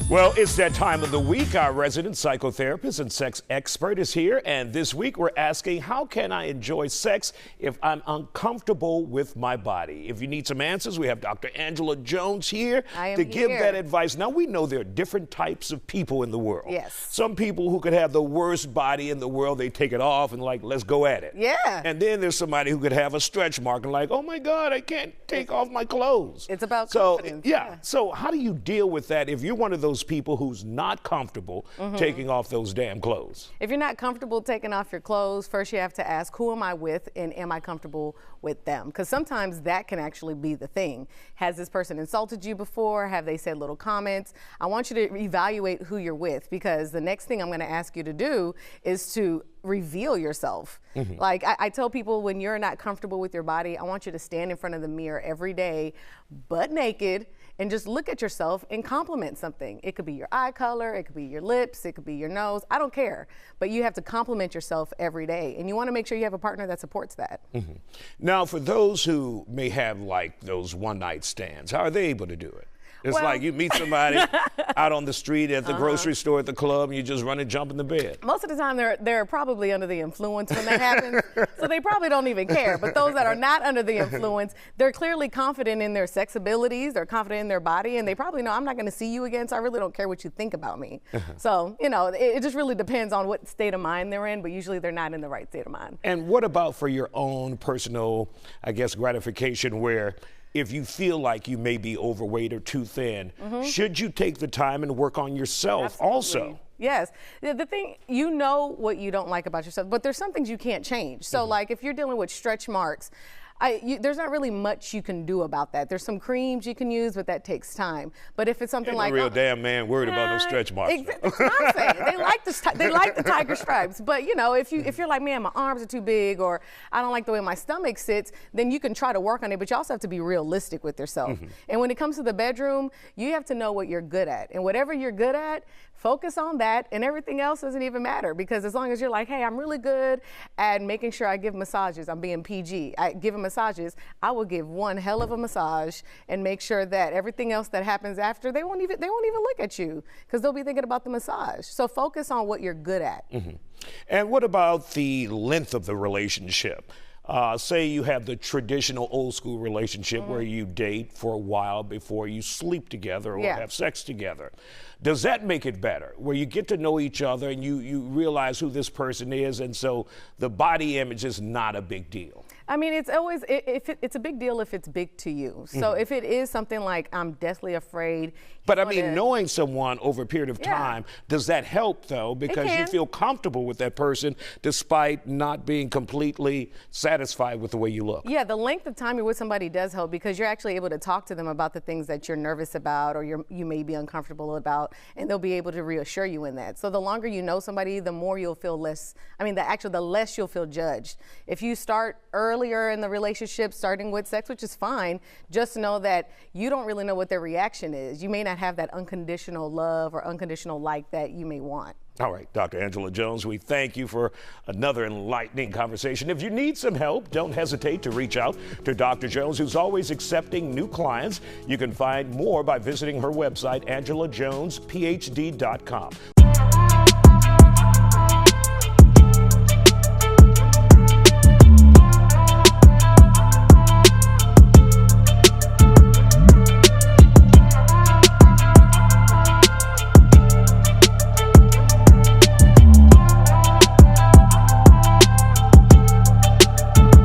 Well, it's that time of the week. Our resident psychotherapist and sex expert is here, and this week we're asking, how can I enjoy sex if I'm uncomfortable with my body? If you need some answers, we have Dr. Angela Jones here to give that advice. Now, we know there are different types of people in the world. Yes. Some people who could have the worst body in the world, they take it off and let's go at it. Yeah. And then there's somebody who could have a stretch mark and oh my God, I can't take off my clothes. It's about confidence. Yeah. So how do you deal with that if you're one of those people who's not comfortable taking off those damn clothes? If you're not comfortable taking off your clothes, first you have to ask, who am I with and am I comfortable with them? Because sometimes that can actually be the thing. Has this person insulted you before? Have they said little comments? I want you to evaluate who you're with, because the next thing I'm going to ask you to do is to reveal yourself. Like I tell people, when you're not comfortable with your body, I want you to stand in front of the mirror every day, butt naked, and just look at yourself and compliment something. It could be your eye color, it could be your lips, it could be your nose, I don't care. But you have to compliment yourself every day, and you want to make sure you have a partner that supports that. Now, for those who may have those one-night stands, how are they able to do it? It's like you meet somebody out on the street, at the grocery store, at the club, and you just run and jump in the bed. Most of the time, they're probably under the influence when that happens, so they probably don't even care. But those that are not under the influence, they're clearly confident in their sex abilities, they're confident in their body, and they probably know, I'm not going to see you again, so I really don't care what you think about me. So, it just really depends on what state of mind they're in, but usually they're not in the right state of mind. And what about for your own personal, gratification, where if you feel like you may be overweight or too thin, should you take the time and work on yourself also? Yes. The thing, you know what you don't like about yourself, but there's some things you can't change. So like if you're dealing with stretch marks, there's not really much you can do about that. There's some creams you can use, but that takes time. But if it's something like a real damn man worried about those stretch marks. That's what I'm saying. They like the tiger stripes. But if you're like, man, my arms are too big, or I don't like the way my stomach sits, then you can try to work on it. But you also have to be realistic with yourself. And when it comes to the bedroom, you have to know what you're good at, and whatever you're good at, focus on that, and everything else doesn't even matter. Because as long as you're like, hey, I'm really good at making sure I give massages. I'm being PG. I give massages, I will give one hell of a massage and make sure that everything else that happens after, they won't even look at you, because they'll be thinking about the massage. So focus on what you're good at. And what about the length of the relationship? Say you have the traditional old school relationship where you date for a while before you sleep together or have sex together. Does that make it better, where you get to know each other and you realize who this person is, and so the body image is not a big deal? I mean, it's always, it's a big deal if it's big to you. So if it is something like, I'm deathly afraid. But I mean, knowing someone over a period of time, does that help though? Because you feel comfortable with that person despite not being completely satisfied with the way you look. Yeah, the length of time you're with somebody does help, because you're actually able to talk to them about the things that you're nervous about or you may be uncomfortable about, and they'll be able to reassure you in that. So the longer you know somebody, the more you'll feel less, the less you'll feel judged. If you start earlier in the relationship, starting with sex, which is fine, just know that you don't really know what their reaction is. You may not have that unconditional love or unconditional like that you may want. All right, Dr. Angela Jones, we thank you for another enlightening conversation. If you need some help, don't hesitate to reach out to Dr. Jones, who's always accepting new clients. You can find more by visiting her website, angelajonesphd.com.